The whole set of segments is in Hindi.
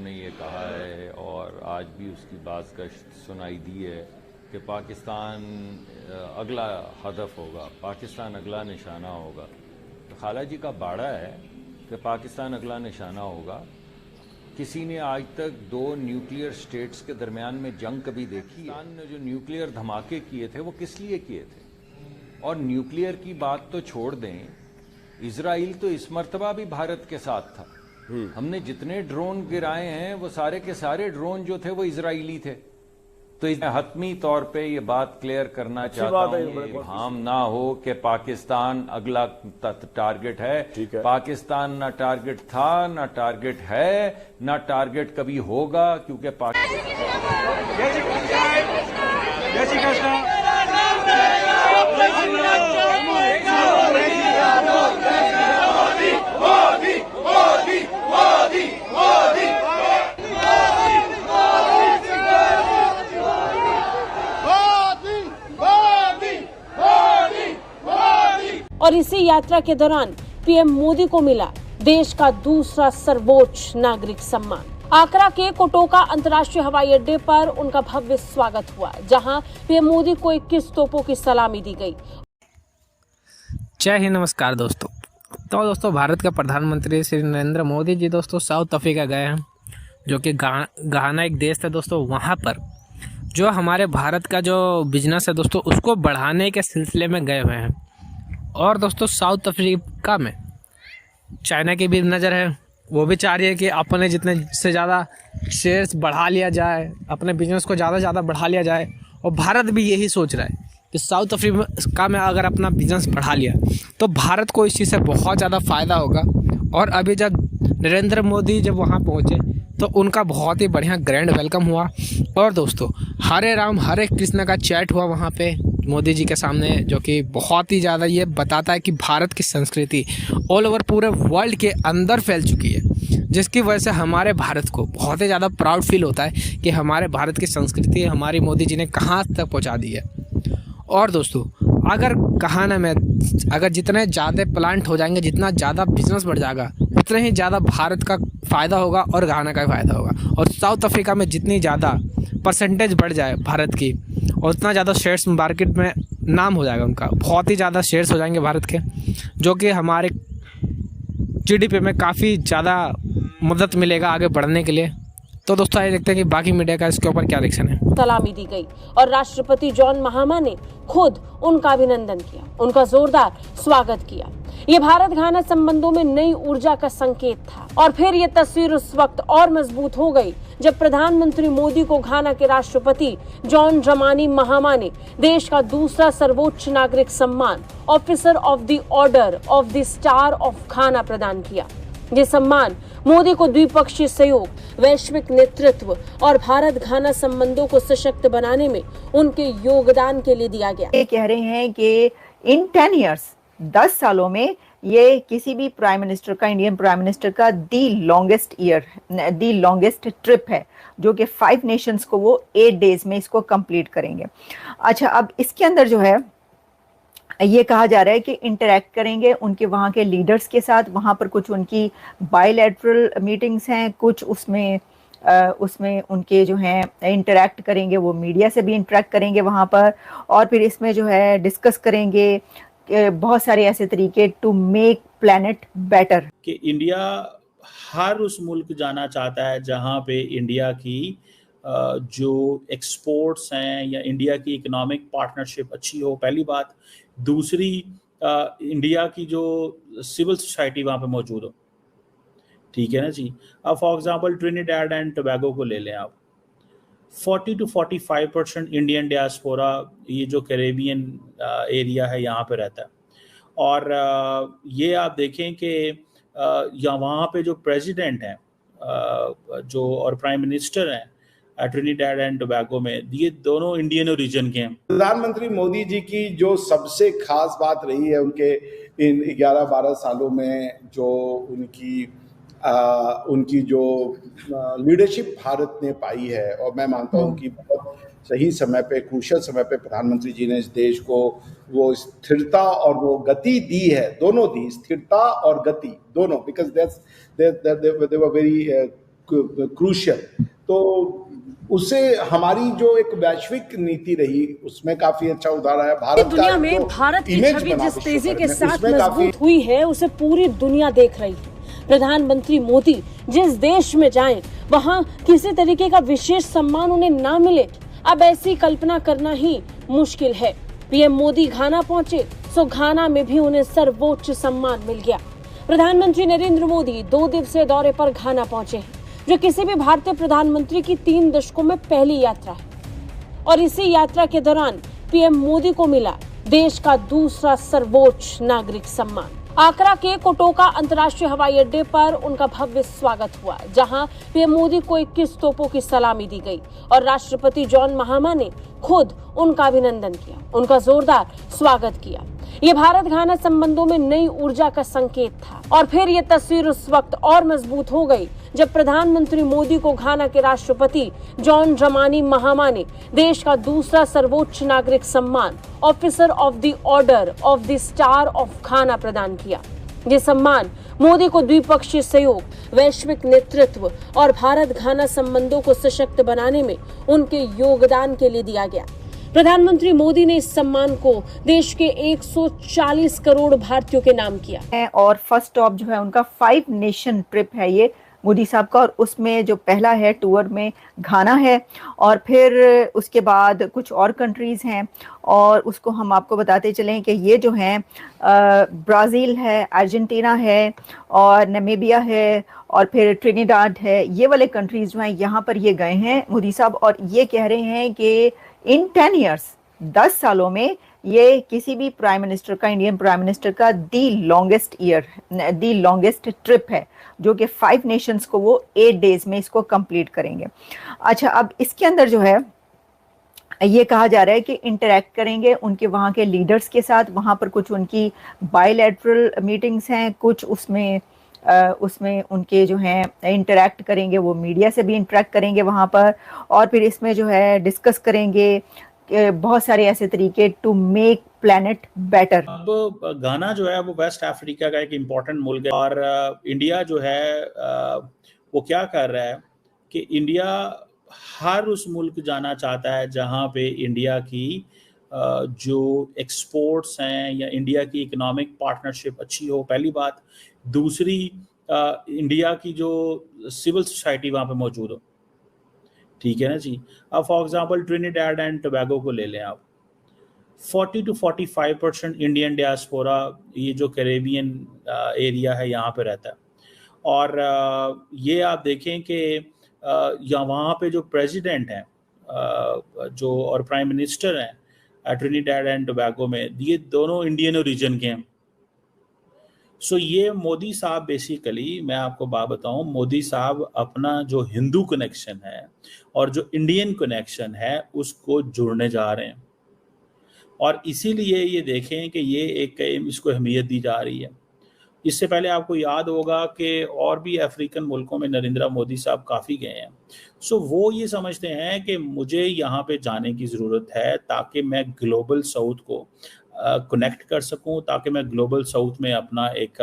ने ये कहा है और आज भी उसकी बाज़गश्त सुनाई दी है कि पाकिस्तान अगला हदफ होगा, पाकिस्तान अगला निशाना होगा। तो खाला जी का बाड़ा है कि पाकिस्तान अगला निशाना होगा। किसी ने आज तक दो न्यूक्लियर स्टेट्स के दरमियान में जंग कभी देखी? पाकिस्तान ने जो न्यूक्लियर धमाके किए थे वो किस लिए किए थे? और न्यूक्लियर की बात तो छोड़ दें, इजराइल तो इस मर्तबा भी भारत के साथ था। हमने जितने ड्रोन गिराए हैं वो सारे के सारे ड्रोन जो थे वो इजराइली थे। तो हतमी तौर पे ये बात क्लियर करना चाहता हूँ, हम ना हो कि पाकिस्तान अगला टारगेट है। पाकिस्तान ना टारगेट था, ना टारगेट है, ना टारगेट कभी होगा, क्योंकि और इसी यात्रा के दौरान पीएम मोदी को मिला देश का दूसरा सर्वोच्च नागरिक सम्मान। आगरा के कोटोका अंतर्राष्ट्रीय हवाई अड्डे पर उनका भव्य स्वागत हुआ, जहां पीएम मोदी को 21 तोपों की सलामी दी गई। जय हिंद, नमस्कार दोस्तों। तो दोस्तों, भारत के प्रधानमंत्री श्री नरेंद्र मोदी जी दोस्तों साउथ अफ्रीका गए हैं, जो कि घाना एक देश है दोस्तों। वहाँ पर जो हमारे भारत का जो बिजनेस है दोस्तों, उसको बढ़ाने के सिलसिले में गए हुए हैं। और दोस्तों, साउथ अफ्रीका में चाइना की भी नज़र है। वो भी चाह रही है कि अपने जितने से ज़्यादा शेयर्स बढ़ा लिया जाए, अपने बिजनेस को ज़्यादा से ज़्यादा बढ़ा लिया जाए। और भारत भी यही सोच रहा है कि साउथ अफ्रीका में अगर अपना बिजनेस बढ़ा लिया तो भारत को इस चीज़ से बहुत ज़्यादा फ़ायदा होगा। और अभी जब नरेंद्र मोदी जब वहाँ पहुँचे तो उनका बहुत ही बढ़िया ग्रैंड वेलकम हुआ। और दोस्तों, हरे राम हरे कृष्ण का चैट हुआ वहाँ पे मोदी जी के सामने, जो कि बहुत ही ज़्यादा ये बताता है कि भारत की संस्कृति ऑल ओवर पूरे वर्ल्ड के अंदर फैल चुकी है, जिसकी वजह से हमारे भारत को बहुत ही ज़्यादा प्राउड फील होता है कि हमारे भारत की संस्कृति हमारी मोदी जी ने कहाँ तक पहुँचा दी है। और दोस्तों, अगर घाना में अगर जितने ज़्यादा प्लांट हो जाएंगे, जितना ज़्यादा बिजनेस बढ़ जाएगा, उतने ही ज़्यादा भारत का फ़ायदा होगा और घाना का फ़ायदा होगा। और साउथ अफ्रीका में जितनी ज़्यादा परसेंटेज बढ़ जाए भारत की, और उतना ज़्यादा शेयर्स मार्केट में नाम हो जाएगा उनका, बहुत ही ज़्यादा शेयर्स हो जाएंगे भारत के, जो कि हमारे जीडीपी में काफ़ी ज़्यादा मदद मिलेगा आगे बढ़ने के लिए। तो दोस्तों, आइए देखते हैं कि बाकी मीडिया का इसके ऊपर क्या रिएक्शन है। सलामी दी गई और राष्ट्रपति जॉन महामा ने खुद उनका अभिनंदन किया, उनका जोरदार स्वागत किया। ये भारत घाना संबंधों में नई ऊर्जा का संकेत था। और फिर ये तस्वीर उस वक्त और मजबूत हो गई जब प्रधानमंत्री मोदी को घाना के राष्ट्रपति जॉन ड्रमानी महामा ने देश का दूसरा सर्वोच्च नागरिक सम्मान officer of the order of the star of घाना प्रदान किया। ये सम्मान मोदी को द्विपक्षीय सहयोग, वैश्विक नेतृत्व और भारत घाना संबंधों को सशक्त बनाने में उनके योगदान के लिए दिया गया। ये कह रहे हैं कि इन 10 इयर्स 10 सालों में ये किसी भी प्राइम मिनिस्टर का, इंडियन प्राइम मिनिस्टर का दी लॉन्गेस्ट ट्रिप है, जो कि 5 नेशंस को वो 8 डेज में इसको कंप्लीट करेंगे। अच्छा, अब इसके अंदर जो है ये कहा जा रहा है कि इंटरैक्ट करेंगे उनके वहाँ के लीडर्स के साथ। वहाँ पर कुछ उनकी बायलैटरल मीटिंग्स हैं, कुछ उसमें उनके जो हैं इंटरैक्ट करेंगे, वो मीडिया से भी इंटरैक्ट करेंगे वहाँ पर। और फिर इसमें जो है डिस्कस करेंगे बहुत सारे ऐसे तरीके टू मेक प्लैनेट बेटर। कि इंडिया हर उस मुल्क जाना चाहता है जहाँ पे इंडिया की जो एक्सपोर्ट्स हैं या इंडिया की इकोनॉमिक पार्टनरशिप अच्छी हो, पहली बात। दूसरी, इंडिया की जो सिविल सोसाइटी वहाँ पे मौजूद हो, ठीक है ना जी। अब for example Trinidad and Tobago को ले लें आप, 40 to 45% इंडियन डियास्पोरा, ये जो कैरेबियन एरिया है यहाँ पे रहता है। और ये आप देखें कि यहाँ वहाँ पे जो प्रेसिडेंट हैं जो और प्राइम मिनिस्टर हैं ट्रिनिडाड एंड टोबैगो में, ये दोनों इंडियन ओरिजिन के हैं। प्रधानमंत्री मोदी जी की जो सबसे खास बात रही है उनके इन 11-12 सालों में, जो उनकी जो लीडरशिप भारत ने पाई है, और मैं मानता हूँ कि बहुत सही समय पे, क्रूशियल समय पे प्रधानमंत्री जी ने इस देश को वो स्थिरता और वो गति दी है, दोनों दी, स्थिरता और गति दोनों, because they were very crucial. तो उससे हमारी जो एक वैश्विक नीति रही उसमें काफी अच्छा उधार आया। भारत दुनिया में भारत की छवि जिस तेजी के साथ मजबूत हुई है उसे पूरी दुनिया देख रही है। प्रधानमंत्री मोदी जिस देश में जाएं वहां किसी तरीके का विशेष सम्मान उन्हें ना मिले, अब ऐसी कल्पना करना ही मुश्किल है। पीएम मोदी घाना पहुंचे तो घाना में भी उन्हें सर्वोच्च सम्मान मिल गया। प्रधानमंत्री नरेंद्र मोदी 2 दिवसीय दौरे पर घाना पहुंचे हैं, जो किसी भी भारतीय प्रधानमंत्री की 3 दशकों में पहली यात्रा है। और इसी यात्रा के दौरान पीएम मोदी को मिला देश का दूसरा सर्वोच्च नागरिक सम्मान। आगरा के कोटोका अंतर्राष्ट्रीय हवाई अड्डे पर उनका भव्य स्वागत हुआ, जहां पीएम मोदी को 21 तोपों की सलामी दी गई और राष्ट्रपति जॉन महामा ने खुद उनका अभिनंदन किया, उनका जोरदार स्वागत किया। ये भारत घाना संबंधों में नई ऊर्जा का संकेत था। और फिर ये तस्वीर उस वक्त और मजबूत हो गई जब प्रधानमंत्री मोदी को घाना के राष्ट्रपति जॉन ड्रमानी महामा ने देश का दूसरा सर्वोच्च नागरिक सम्मान officer of the order of the star of घाना प्रदान किया। ये सम्मान मोदी को द्विपक्षीय सहयोग, वैश्विक नेतृत्व और भारत घाना संबंधों को सशक्त बनाने में उनके योगदान के लिए दिया गया। प्रधानमंत्री मोदी ने इस सम्मान को देश के 140 करोड़ भारतीयों के नाम किया। और फर्स्ट स्टॉप जो है उनका 5 नेशन ट्रिप है ये मोदी साहब का, और उसमें जो पहला है टूर में घाना है और फिर उसके बाद कुछ और कंट्रीज हैं। और उसको हम आपको बताते चलें कि ये जो हैं ब्राज़ील है, अर्जेंटीना है और नामीबिया है और फिर ट्रिनिडाड है। ये वाले कंट्रीज जो हैं यहाँ पर ये गए हैं मोदी साहब, और ये कह रहे हैं कि इन 10 ईयर्स 10 सालों में ये किसी भी प्राइम मिनिस्टर का, इंडियन प्राइम मिनिस्टर का दी लॉन्गेस्ट ट्रिप है, जो कि 5 नेशंस को वो 8 डेज में इसको कंप्लीट करेंगे। अच्छा, अब इसके अंदर जो है ये कहा जा रहा है कि इंटरेक्ट करेंगे उनके वहाँ के लीडर्स के साथ। वहाँ पर कुछ उनकी बायलैटरल मीटिंग्स हैं, कुछ उसमें उनके जो हैं इंटरेक्ट करेंगे, वो मीडिया से भी इंटरेक्ट करेंगे वहाँ पर। और फिर इसमें जो है डिस्कस करेंगे बहुत सारे ऐसे तरीके टू मेक प्लैनेट बेटर। अब घाना जो है वो वेस्ट अफ्रीका का एक इम्पॉर्टेंट मुल्क है और इंडिया जो है वो क्या कर रहा है कि इंडिया हर उस मुल्क जाना चाहता है जहाँ पे इंडिया की जो एक्सपोर्ट्स हैं या इंडिया की इकोनॉमिक पार्टनरशिप अच्छी हो, पहली बात। दूसरी, इंडिया की जो सिविल सोसाइटी वहाँ पे मौजूद हो, ठीक है ना जी। अब for example Trinidad and Tobago को ले लें आप, 40 to 45% इंडियन डियास्पोरा ये जो कैरेबियन एरिया है यहाँ पे रहता है। और ये आप देखें कि यहाँ वहाँ पे जो प्रेसिडेंट हैं जो और प्राइम मिनिस्टर हैं ट्रिनिडाड एंड टोबैगो में, ये दोनों इंडियन ओरिजिन के हैं। सो ये मोदी साहब बेसिकली, मैं आपको बात बताऊं, मोदी साहब अपना जो हिंदू कनेक्शन है और जो इंडियन कनेक्शन है उसको जोड़ने जा रहे हैं। और इसीलिए ये देखें कि ये एक इसको अहमियत दी जा रही है। इससे पहले आपको याद होगा कि और भी अफ्रीकन मुल्कों में नरेंद्र मोदी साहब काफ़ी गए हैं। सो वो ये समझते हैं कि मुझे यहाँ पे जाने की ज़रूरत है ताकि मैं ग्लोबल साउथ को कनेक्ट कर सकूं, ताकि मैं ग्लोबल साउथ में अपना एक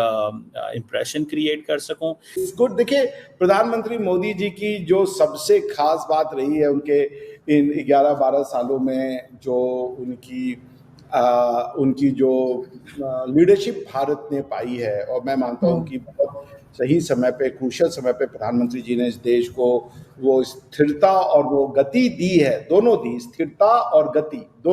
इम्प्रेशन क्रिएट कर सकूं। गुड। देखिए, प्रधानमंत्री मोदी जी की जो सबसे खास बात रही है उनके इन 11-12 सालों में, जो उनकी जो लीडरशिप भारत ने पाई है, और मैं मानता हूं कि बहुत सही समय पे, क्रूशियल समय पे प्रधानमंत्री जी ने इस देश को वो स्थिरता और वो गति दी है, दोनों दी, स्थिरता और गति दोनों।